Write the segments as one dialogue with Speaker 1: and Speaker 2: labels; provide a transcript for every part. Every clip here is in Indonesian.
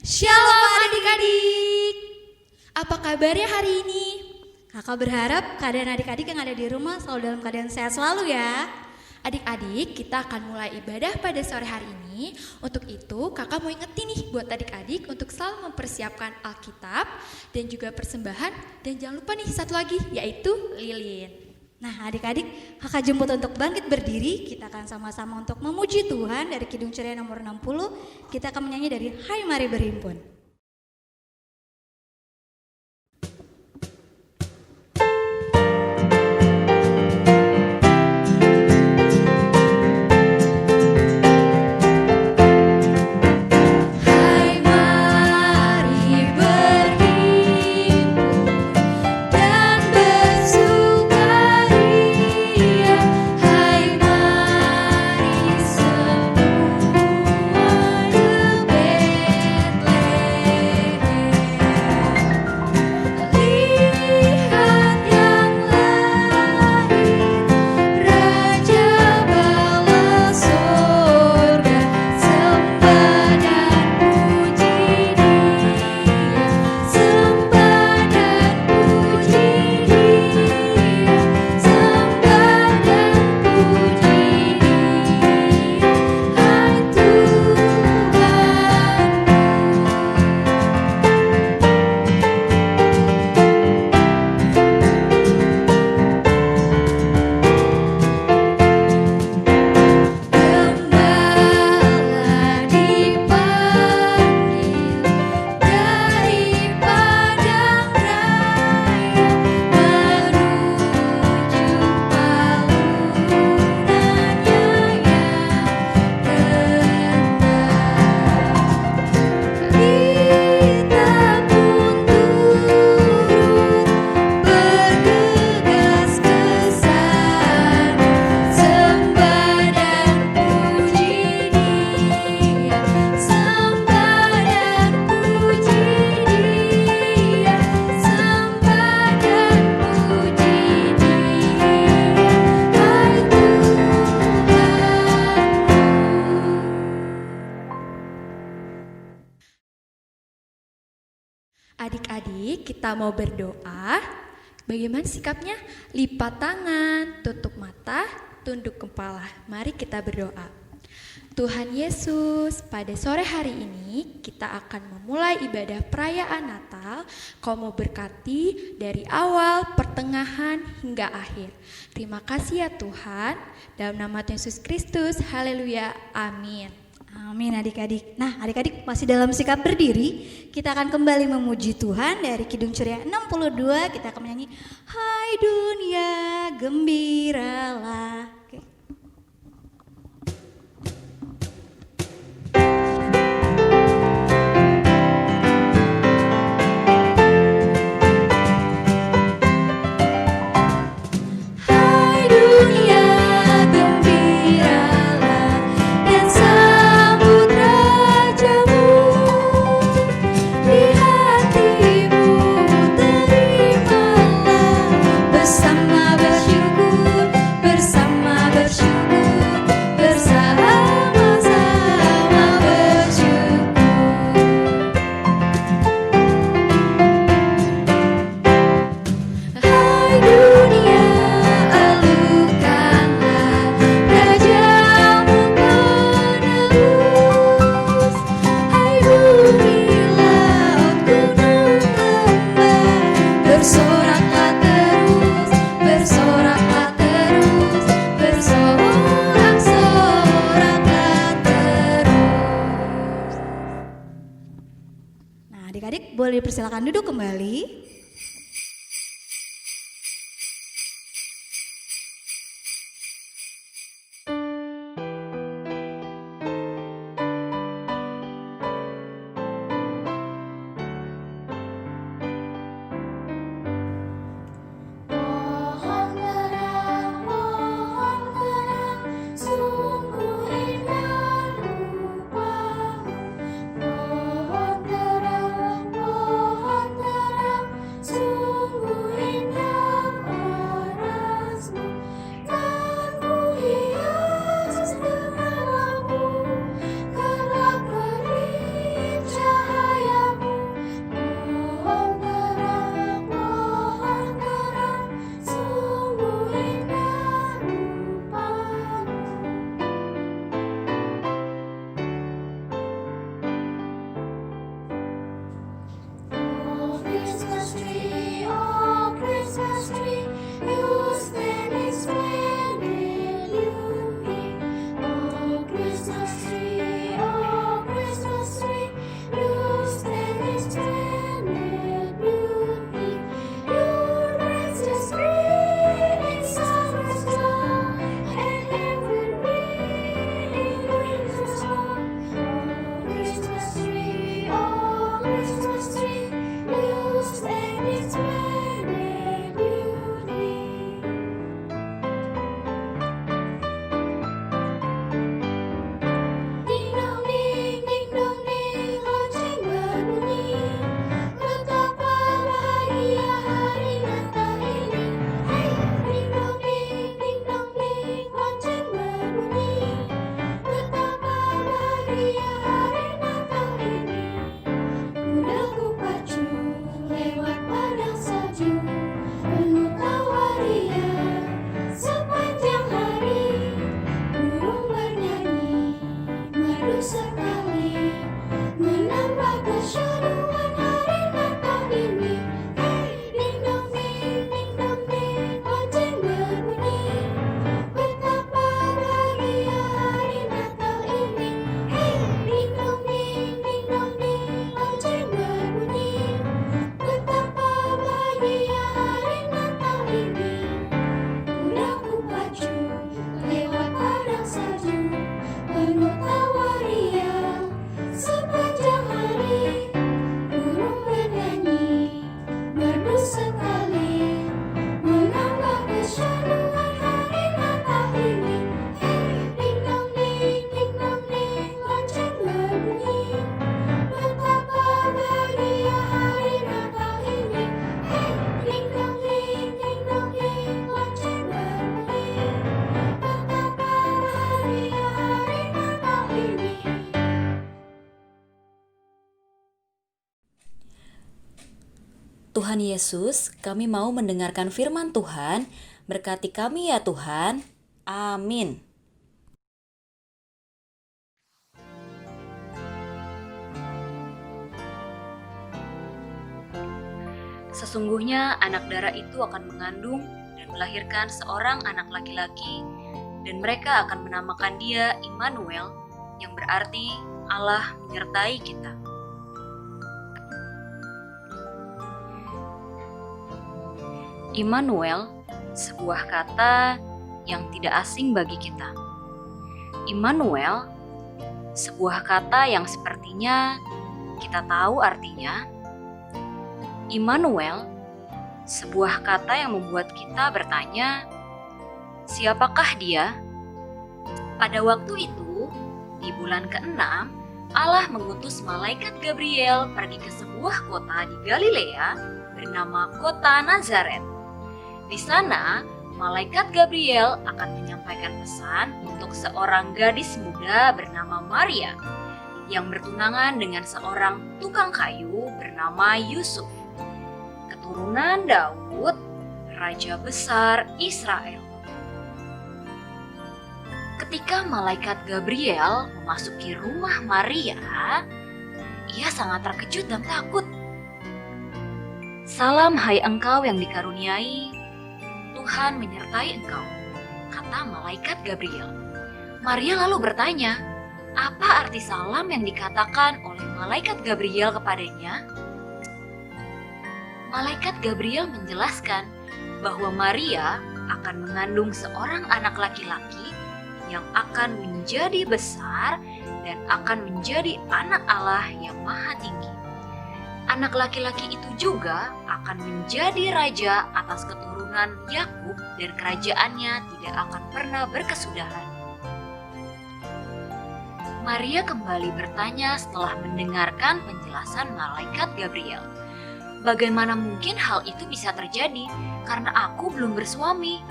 Speaker 1: Shalom adik-adik. Apa kabarnya hari ini? Kakak berharap keadaan adik-adik yang ada di rumah selalu dalam keadaan sehat selalu ya. Adik-adik, kita akan mulai ibadah pada sore hari ini. Untuk itu, kakak mau ingetin nih buat adik-adik untuk selalu mempersiapkan Alkitab dan juga persembahan. Dan jangan lupa nih satu lagi, yaitu lilin. Nah adik-adik, kakak jemput untuk bangkit berdiri. Kita akan sama-sama untuk memuji Tuhan dari Kidung Ceria nomor 60. Kita akan menyanyi dari Hai Mari Berhimpun. Adik-adik, kita mau berdoa. Bagaimana sikapnya? Lipat tangan, tutup mata, tunduk kepala. Mari kita berdoa. Tuhan Yesus, pada sore hari ini kita akan memulai ibadah perayaan Natal. Kau mau berkati dari awal, pertengahan, hingga akhir. Terima kasih ya Tuhan. Dalam nama Tuhan Yesus Kristus, haleluya, amin. Amin adik-adik. Nah adik-adik masih dalam sikap berdiri. Kita akan kembali memuji Tuhan dari Kidung Ceria 62. Kita akan menyanyi Hai dunia gembiralah. Adik-adik boleh dipersilakan duduk kembali.
Speaker 2: Pohon terang, Tuhan Yesus, kami mau mendengarkan firman Tuhan. Berkati kami ya Tuhan. Amin. Sesungguhnya anak darah itu akan mengandung dan melahirkan seorang anak laki-laki, dan mereka akan menamakan dia Immanuel, yang berarti Allah menyertai kita. Immanuel, sebuah kata yang tidak asing bagi kita. Immanuel, sebuah kata yang sepertinya kita tahu artinya. Immanuel, sebuah kata yang membuat kita bertanya, siapakah dia? Pada waktu itu, di bulan ke-6, Allah mengutus malaikat Gabriel pergi ke sebuah kota di Galilea bernama kota Nazaret. Di sana, malaikat Gabriel akan menyampaikan pesan untuk seorang gadis muda bernama Maria yang bertunangan dengan seorang tukang kayu bernama Yusuf, keturunan Daud, raja besar Israel. Ketika malaikat Gabriel memasuki rumah Maria, ia sangat terkejut dan takut. "Salam hai engkau yang dikaruniai, Tuhan menyertai engkau," kata malaikat Gabriel. Maria lalu bertanya, apa arti salam yang dikatakan oleh malaikat Gabriel kepadanya? Malaikat Gabriel menjelaskan bahwa Maria akan mengandung seorang anak laki-laki yang akan menjadi besar dan akan menjadi anak Allah yang Maha Tinggi. Anak laki-laki itu juga akan menjadi raja atas keturunan Yakub dan kerajaannya tidak akan pernah berkesudahan. Maria kembali bertanya setelah mendengarkan penjelasan malaikat Gabriel. Bagaimana mungkin hal itu bisa terjadi karena aku belum bersuami?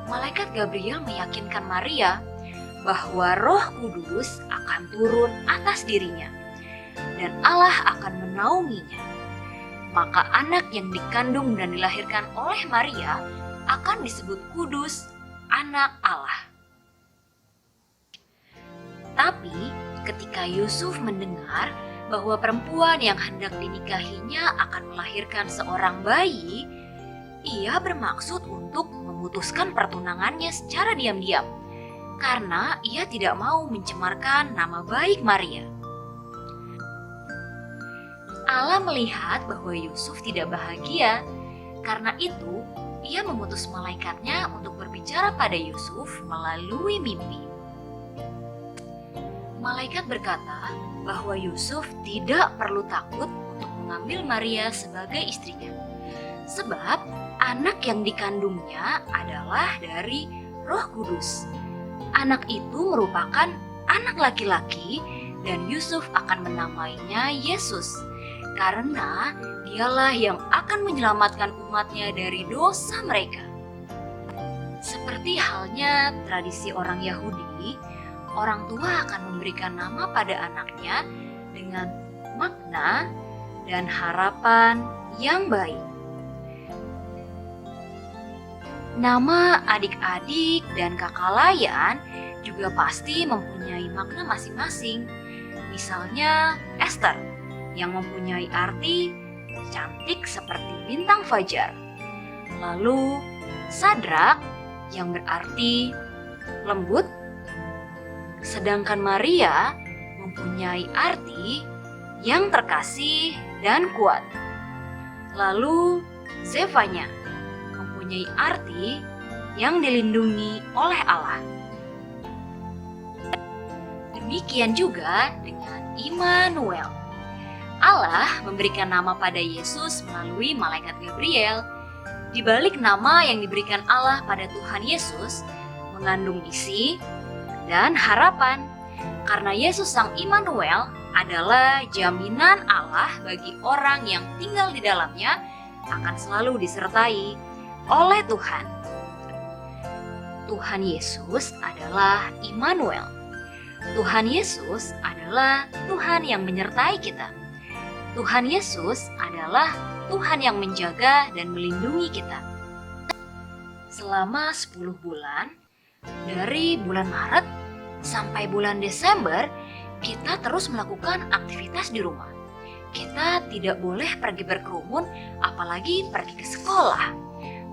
Speaker 2: Malaikat Gabriel meyakinkan Maria bahwa Roh Kudus akan turun atas dirinya dan Allah akan menaunginya. Maka anak yang dikandung dan dilahirkan oleh Maria akan disebut kudus, anak Allah. Tapi ketika Yusuf mendengar bahwa perempuan yang hendak dinikahinya akan melahirkan seorang bayi, ia bermaksud untuk memutuskan pertunangannya secara diam-diam karena ia tidak mau mencemarkan nama baik Maria. Allah melihat bahwa Yusuf tidak bahagia, karena itu ia mengutus malaikatnya untuk berbicara pada Yusuf melalui mimpi. Malaikat berkata bahwa Yusuf tidak perlu takut untuk mengambil Maria sebagai istrinya, sebab anak yang dikandungnya adalah dari Roh Kudus. Anak itu merupakan anak laki-laki dan Yusuf akan menamainya Yesus, karena dialah yang akan menyelamatkan umatnya dari dosa mereka. Seperti halnya tradisi orang Yahudi, orang tua akan memberikan nama pada anaknya dengan makna dan harapan yang baik. Nama adik-adik dan kakak layan juga pasti mempunyai makna masing-masing. Misalnya Esther yang mempunyai arti cantik seperti bintang fajar. Lalu Sadrak yang berarti lembut. Sedangkan Maria mempunyai arti yang terkasih dan kuat. Lalu Zefanya mempunyai arti yang dilindungi oleh Allah. Demikian juga dengan Immanuel. Allah memberikan nama pada Yesus melalui malaikat Gabriel. Di balik nama yang diberikan Allah pada Tuhan Yesus mengandung misi dan harapan, karena Yesus Sang Immanuel adalah jaminan Allah bagi orang yang tinggal di dalamnya akan selalu disertai oleh Tuhan. Tuhan Yesus adalah Immanuel. Tuhan Yesus adalah Tuhan yang menyertai kita. Tuhan Yesus adalah Tuhan yang menjaga dan melindungi kita. Selama 10 bulan, dari bulan Maret sampai bulan Desember, kita terus melakukan aktivitas di rumah. Kita tidak boleh pergi berkerumun, apalagi pergi ke sekolah.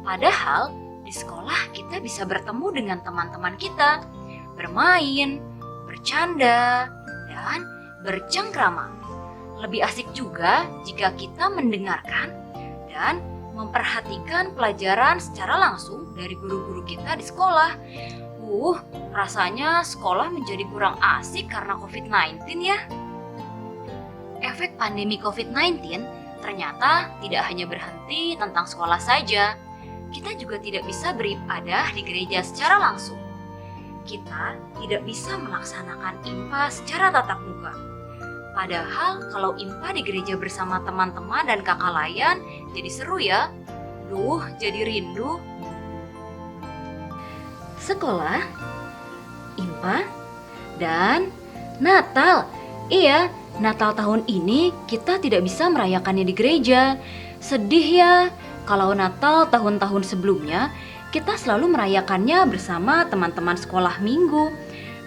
Speaker 2: Padahal di sekolah kita bisa bertemu dengan teman-teman kita, bermain, bercanda, dan bercengkrama. Lebih asik juga jika kita mendengarkan dan memperhatikan pelajaran secara langsung dari guru-guru kita di sekolah. Rasanya sekolah menjadi kurang asik karena COVID-19 ya. Efek pandemi COVID-19 ternyata tidak hanya berhenti tentang sekolah saja. Kita juga tidak bisa beribadah di gereja secara langsung. Kita tidak bisa melaksanakan IMPA secara tatap muka. Padahal kalau IMPA di gereja bersama teman-teman dan kakak layan jadi seru ya. Jadi rindu. Sekolah, IMPA, dan Natal. Iya, Natal tahun ini kita tidak bisa merayakannya di gereja. Sedih ya, kalau Natal tahun-tahun sebelumnya kita selalu merayakannya bersama teman-teman sekolah minggu,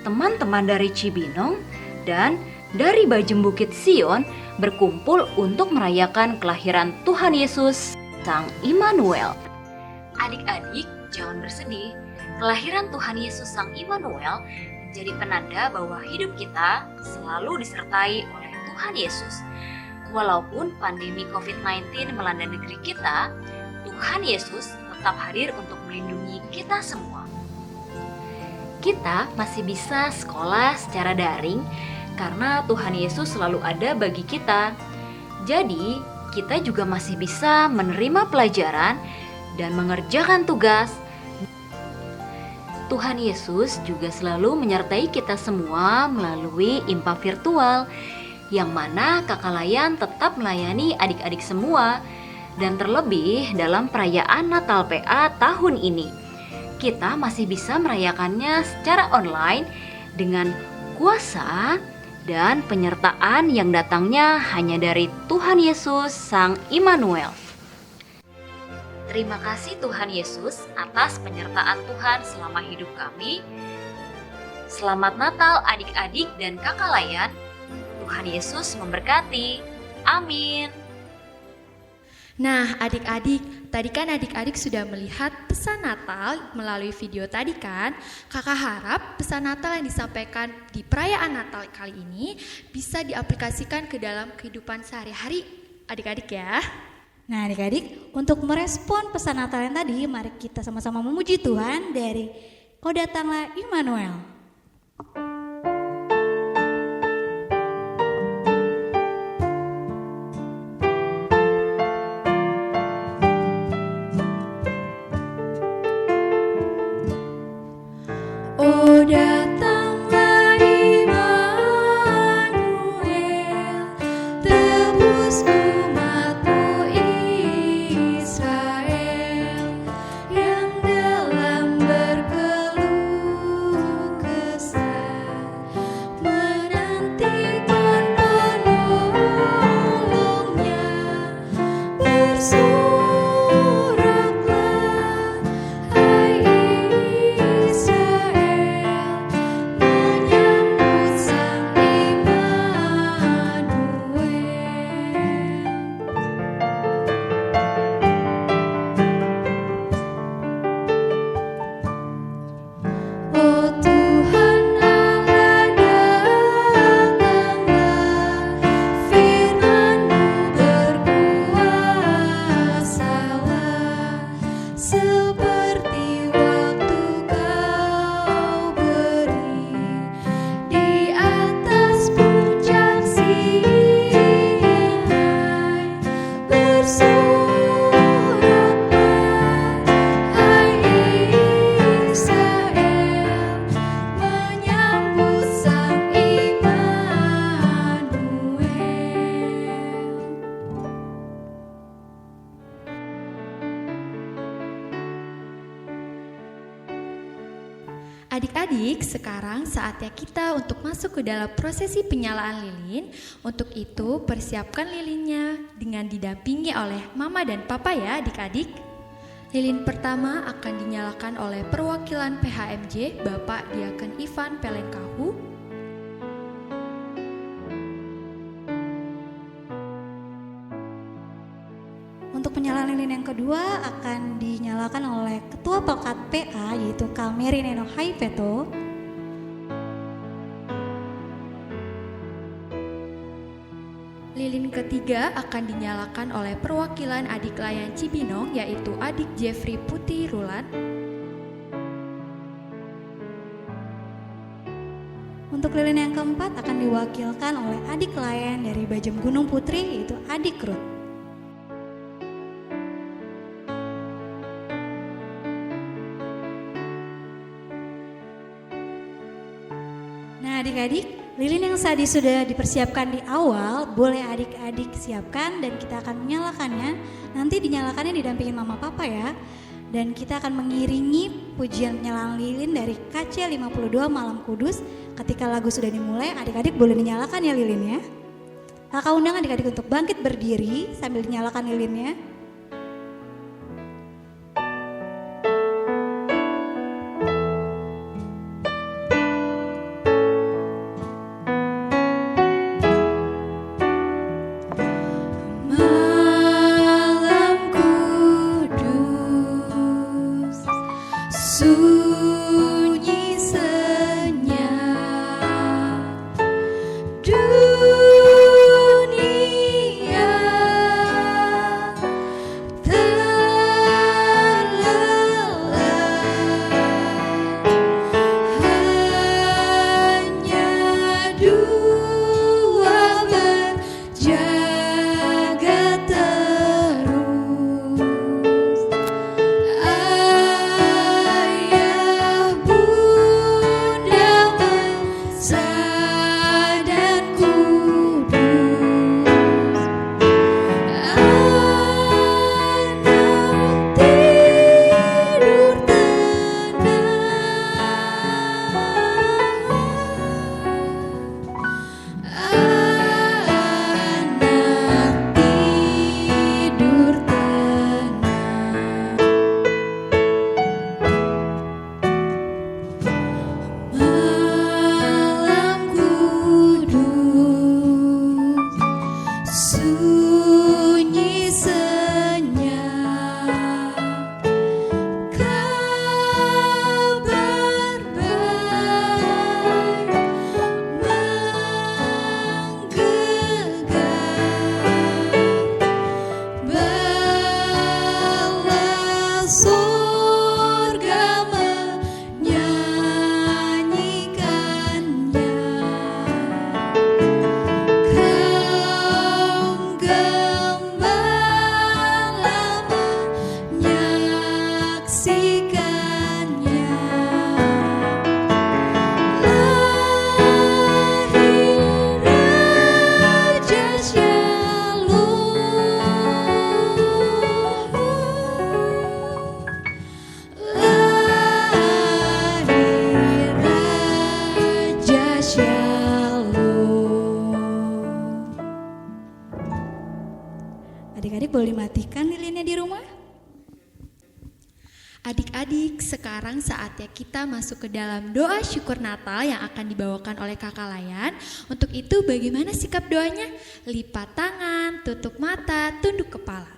Speaker 2: teman-teman dari Cibinong, dan dari Bajem Bukit Sion berkumpul untuk merayakan kelahiran Tuhan Yesus, Sang Immanuel. Adik-adik, jangan bersedih. Kelahiran Tuhan Yesus Sang Immanuel menjadi penanda bahwa hidup kita selalu disertai oleh Tuhan Yesus. Walaupun pandemi COVID-19 melanda negeri kita, Tuhan Yesus tetap hadir untuk melindungi kita semua. Kita masih bisa sekolah secara daring karena Tuhan Yesus selalu ada bagi kita. Jadi, kita juga masih bisa menerima pelajaran dan mengerjakan tugas. Tuhan Yesus juga selalu menyertai kita semua melalui IMPA virtual, yang mana kakak layan tetap melayani adik-adik semua. Dan terlebih dalam perayaan Natal PA tahun ini, kita masih bisa merayakannya secara online dengan kuasa dan penyertaan yang datangnya hanya dari Tuhan Yesus Sang Immanuel. Terima kasih Tuhan Yesus atas penyertaan Tuhan selama hidup kami. Selamat Natal adik-adik dan kakak layan. Tuhan Yesus memberkati. Amin.
Speaker 1: Nah, adik-adik, tadi kan adik-adik sudah melihat pesan Natal melalui video tadi kan? Kakak harap pesan Natal yang disampaikan di perayaan Natal kali ini bisa diaplikasikan ke dalam kehidupan sehari-hari adik-adik ya.
Speaker 3: Nah adik-adik, untuk merespon pesan Natal yang tadi, mari kita sama-sama memuji Tuhan dari Kau Datanglah Immanuel.
Speaker 1: Oh datanglah Immanuel, tebus umatmu Israel, yang dalam berkeluh Adik-adik, sekarang saatnya kita untuk masuk ke dalam prosesi penyalaan lilin. Untuk itu, persiapkan lilinnya dengan didampingi oleh Mama dan Papa ya adik-adik. Lilin pertama akan dinyalakan oleh perwakilan PHMJ Bapak Diaken Ivan Pelengkahu.
Speaker 3: Untuk penyalaan lilin yang kedua akan dinyalakan oleh Ketua Pelkat PA yaitu Kameri Neno Haipeto.
Speaker 1: Lilin ketiga akan dinyalakan oleh perwakilan adik layan Cibinong yaitu adik Jeffrey Putih Rulan.
Speaker 3: Untuk lilin yang keempat akan diwakilkan oleh adik layan dari Bajem Gunung Putri yaitu adik Ruth. Nah adik-adik, lilin yang tadi sudah dipersiapkan di awal, boleh adik-adik siapkan dan kita akan menyalakannya. Nanti dinyalakannya didampingin Mama Papa ya. Dan kita akan mengiringi pujian penyalaan lilin dari KC 52 Malam Kudus. Ketika lagu sudah dimulai, adik-adik boleh dinyalakan ya lilinnya. Kakak undang adik-adik untuk bangkit berdiri sambil dinyalakan lilinnya.
Speaker 1: Sunyi senyap dunia
Speaker 3: Adik-adik boleh dimatikan lilinnya di rumah?
Speaker 1: Adik-adik, sekarang saatnya kita masuk ke dalam doa syukur Natal yang akan dibawakan oleh kakak layan. Untuk itu bagaimana sikap doanya? Lipat tangan, tutup mata, tunduk kepala.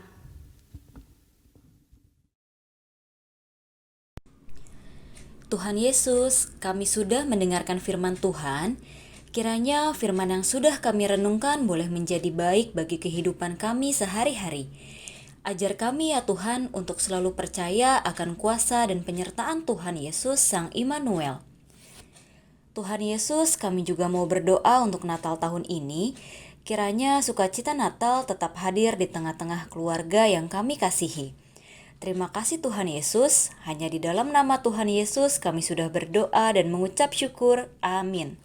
Speaker 2: Tuhan Yesus, kami sudah mendengarkan firman Tuhan. Kiranya firman yang sudah kami renungkan boleh menjadi baik bagi kehidupan kami sehari-hari. Ajar kami ya Tuhan untuk selalu percaya akan kuasa dan penyertaan Tuhan Yesus Sang Immanuel. Tuhan Yesus, kami juga mau berdoa untuk Natal tahun ini. Kiranya sukacita Natal tetap hadir di tengah-tengah keluarga yang kami kasihi. Terima kasih Tuhan Yesus, hanya di dalam nama Tuhan Yesus kami sudah berdoa dan mengucap syukur. Amin.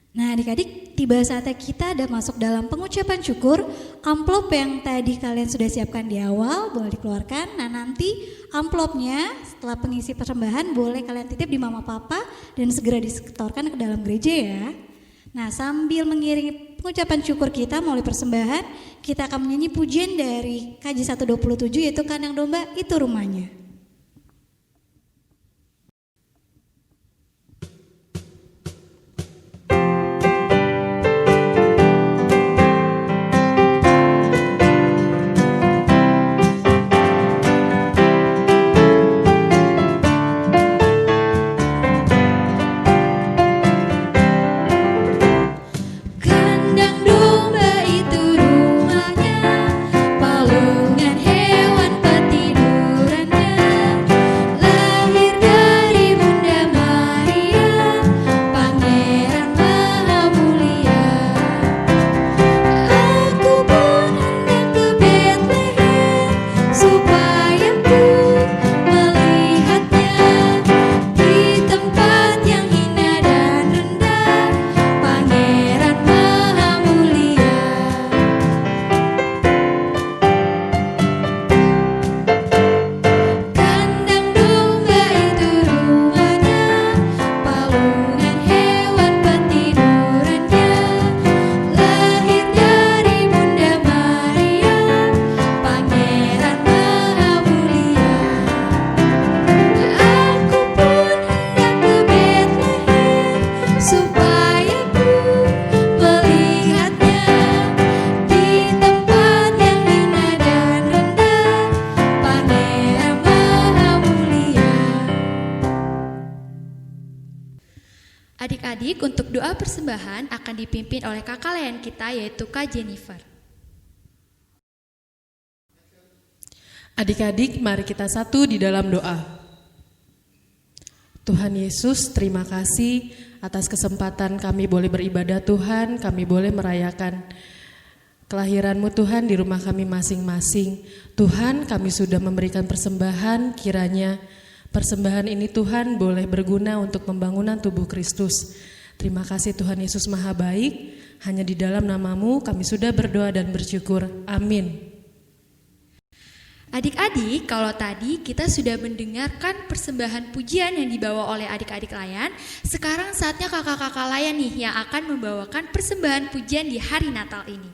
Speaker 3: Nah adik-adik, tiba saatnya kita ada masuk dalam pengucapan syukur. Amplop yang tadi kalian sudah siapkan di awal boleh dikeluarkan. Nah nanti amplopnya setelah pengisi persembahan boleh kalian titip di mama papa dan segera disetorkan ke dalam gereja ya. Nah sambil mengiringi pengucapan syukur kita melalui persembahan, kita akan menyanyi pujian dari KJ 127 yaitu Kandang Domba Itu Rumahnya.
Speaker 1: Kandang domba itu rumahnya, palungan hewan petidurannya, lahir dari Bunda Maria, Pangeran Maha Mulia. Aku pun hendak ke Betlehem supaya ku melihatnya di tempat yang indah dan rendah, Pangeran Maha Mulia. Kandang domba itu rumahnya, palungan hewan petidurannya, lahir dari Bunda Maria, Pangeran Maha Mulia. Aku pun hendak ke Betlehem supaya ku melihatnya di tempat yang indah dan rendah, Pangeran Maha Mulia. Adik-adik, untuk doa persembahan akan dipimpin oleh kakak layan kita yaitu Kak Jennifer.
Speaker 4: Adik-adik, mari kita satu di dalam doa. Tuhan Yesus, terima kasih atas kesempatan kami boleh beribadah Tuhan, kami boleh merayakan kelahiran-Mu Tuhan di rumah kami masing-masing. Tuhan, kami sudah memberikan persembahan, kiranya persembahan ini Tuhan boleh berguna untuk pembangunan tubuh Kristus. Terima kasih Tuhan Yesus Maha Baik, hanya di dalam nama-Mu kami sudah berdoa dan bersyukur. Amin.
Speaker 1: Adik-adik, kalau tadi kita sudah mendengarkan persembahan pujian yang dibawa oleh adik-adik layan, sekarang saatnya kakak-kakak layan nih yang akan membawakan persembahan pujian di hari Natal ini.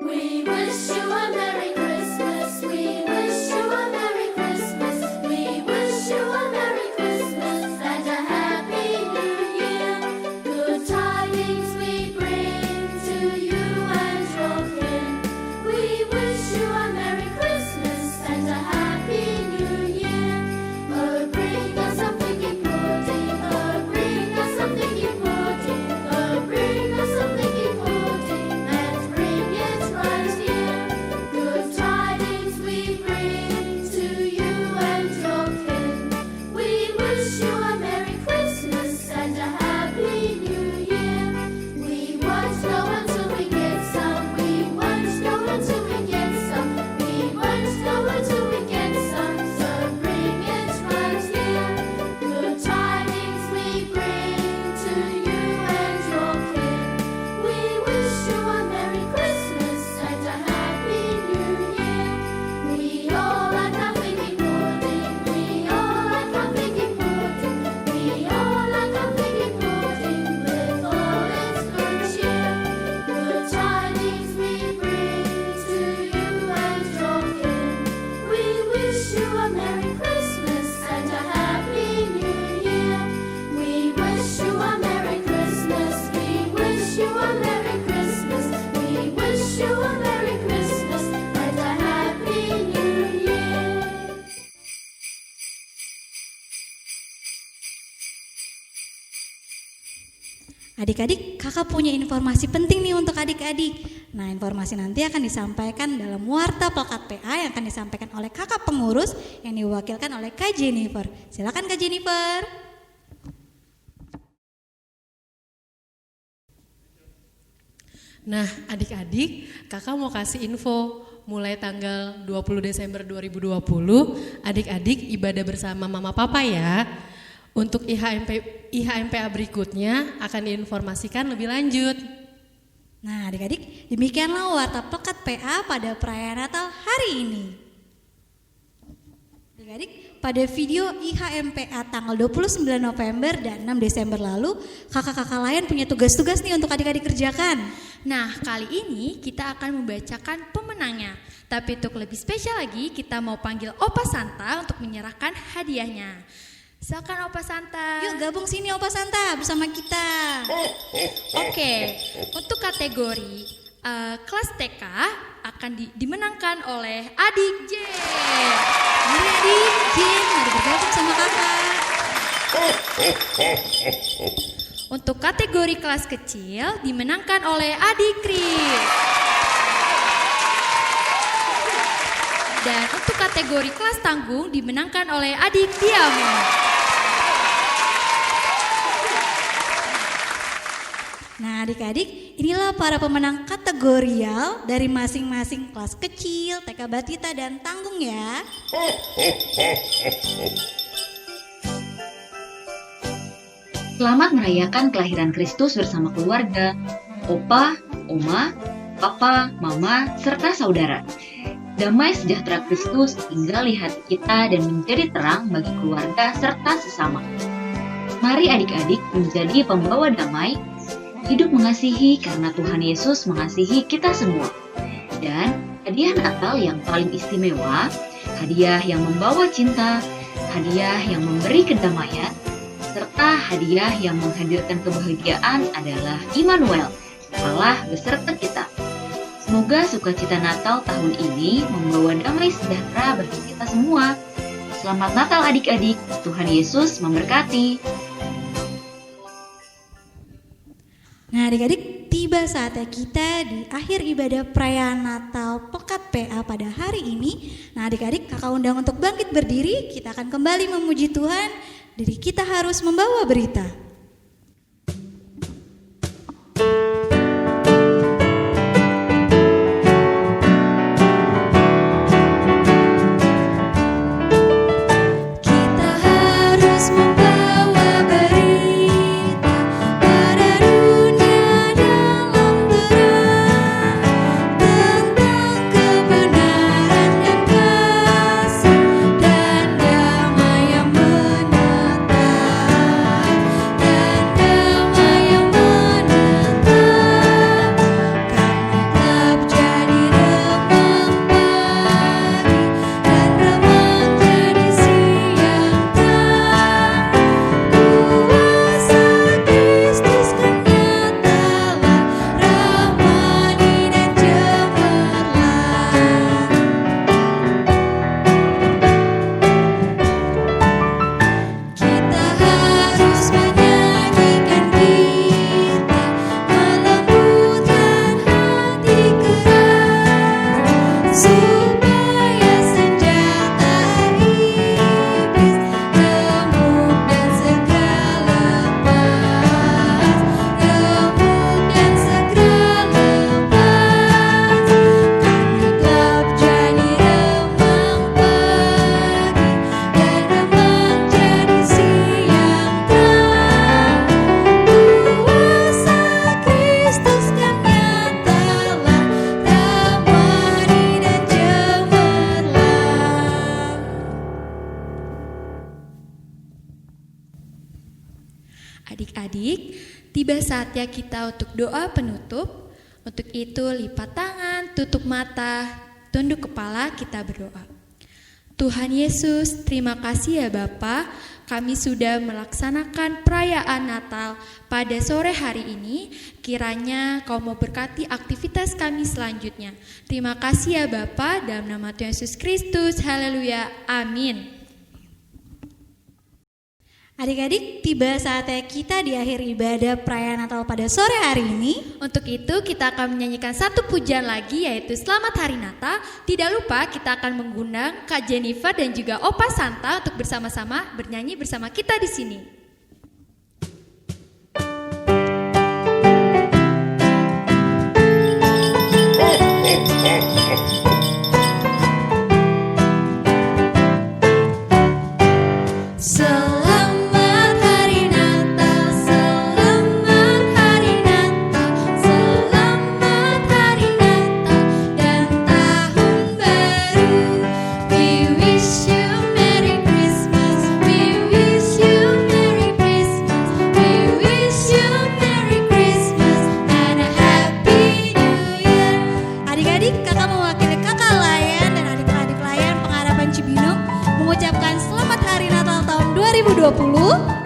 Speaker 5: We wish you a Merry Christmas. We wish you a Merry Christmas. We wish you a Merry Christmas and a Happy New Year. Good tidings we bring to you and your kin. We wish you a Merry Christmas and a Happy New Year. Oh, bring us some figgy pudding. Oh, bring us some figgy pudding. Oh, bring us some figgy pudding and bring it right here. Good tidings we bring to you and your kin. We wish you a Merry Christmas and a Happy New Year. We won't know until we get some. We won't know until we get some. We won't know until we get some. So bring it right here. Good tidings we bring to you and your kin. We wish you a Merry Christmas and a Happy New Year. We all like our figgy pudding. We all like our figgy pudding. We all like our figgy pudding with all its good cheer. Good tidings we bring to you and your kin. We wish you a Merry Christmas and a Happy New Year. We wish you a Merry Christmas. We wish you a Merry Christmas. We wish you a Merry Christmas and a Happy New Year.
Speaker 3: Adik-adik, kakak punya informasi penting nih untuk adik-adik. Nah, informasi nanti akan disampaikan dalam warta plakat PA yang akan disampaikan oleh kakak pengurus yang diwakilkan oleh Kak Jennifer. Silakan Kak Jennifer.
Speaker 4: Nah, adik-adik, kakak mau kasih info mulai tanggal 20 Desember 2020, adik-adik ibadah bersama Mama Papa ya. Untuk IHMPA berikutnya akan diinformasikan lebih lanjut.
Speaker 3: Nah adik-adik, demikianlah warta pekat PA pada perayaan Natal hari ini. Adik-adik, pada video IHMPA tanggal 29 November dan 6 Desember lalu, kakak-kakak lain punya tugas-tugas nih untuk adik-adik kerjakan.
Speaker 1: Nah, kali ini kita akan membacakan pemenangnya. Tapi untuk lebih spesial lagi, kita mau panggil Opa Santa untuk menyerahkan hadiahnya. Silakan Opa Santa.
Speaker 3: Yuk gabung sini Opa Santa bersama kita.
Speaker 1: Oke, untuk kategori kelas TK akan dimenangkan oleh adik J.
Speaker 3: Mari adik, Jin, mari bergabung sama kakak.
Speaker 1: Untuk kategori kelas kecil dimenangkan oleh adik Kris. Dan untuk kategori kelas tanggung dimenangkan oleh adik Diamond.
Speaker 3: Nah adik-adik, inilah para pemenang kategorial dari masing-masing kelas kecil, TK Batita dan Tanggung ya.
Speaker 2: Selamat merayakan kelahiran Kristus bersama keluarga, opa, oma, papa, mama, serta saudara. Damai sejahtera Kristus tinggal di hati kita dan menjadi terang bagi keluarga serta sesama. Mari adik-adik menjadi pembawa damai, hidup mengasihi karena Tuhan Yesus mengasihi kita semua. Dan hadiah Natal yang paling istimewa, hadiah yang membawa cinta, hadiah yang memberi kedamaian, serta hadiah yang menghadirkan kebahagiaan adalah Immanuel, Allah beserta kita. Semoga sukacita Natal tahun ini membawa damai sejahtera bagi kita semua. Selamat Natal adik-adik, Tuhan Yesus memberkati.
Speaker 3: Nah adik-adik, tiba saatnya kita di akhir ibadah perayaan Natal Pekat PA pada hari ini. Nah adik-adik, kakak undang untuk bangkit berdiri, kita akan kembali memuji Tuhan. Diri kita harus membawa berita.
Speaker 1: Adik-adik, tiba saatnya kita untuk doa penutup. Untuk itu lipat tangan, tutup mata, tunduk kepala, kita berdoa. Tuhan Yesus, terima kasih ya Bapa, kami sudah melaksanakan perayaan Natal pada sore hari ini. Kiranya Kau mau berkati aktivitas kami selanjutnya. Terima kasih ya Bapa, dalam nama Tuhan Yesus Kristus, haleluya, amin.
Speaker 3: Adik-adik, tiba saatnya kita di akhir ibadah perayaan Natal pada sore hari ini.
Speaker 1: Untuk itu kita akan menyanyikan satu pujian lagi, yaitu Selamat Hari Natal. Tidak lupa kita akan mengundang Kak Jennifer dan juga Opa Santa untuk bersama-sama bernyanyi bersama kita di sini.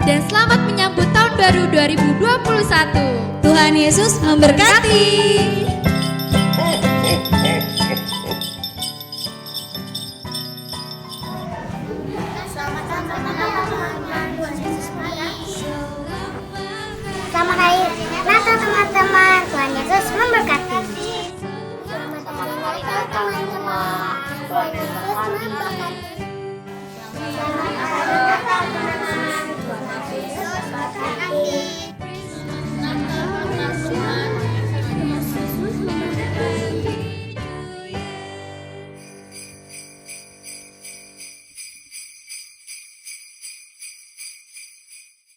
Speaker 1: dan selamat menyambut tahun baru 2021.
Speaker 3: Tuhan Yesus memberkati.
Speaker 6: Selamat hari Natal teman-teman. Tuhan Yesus memberkati.
Speaker 2: Selamat hari Natal semua. Tuhan Yesus memberkati.
Speaker 6: Selamat hari Natal teman-teman.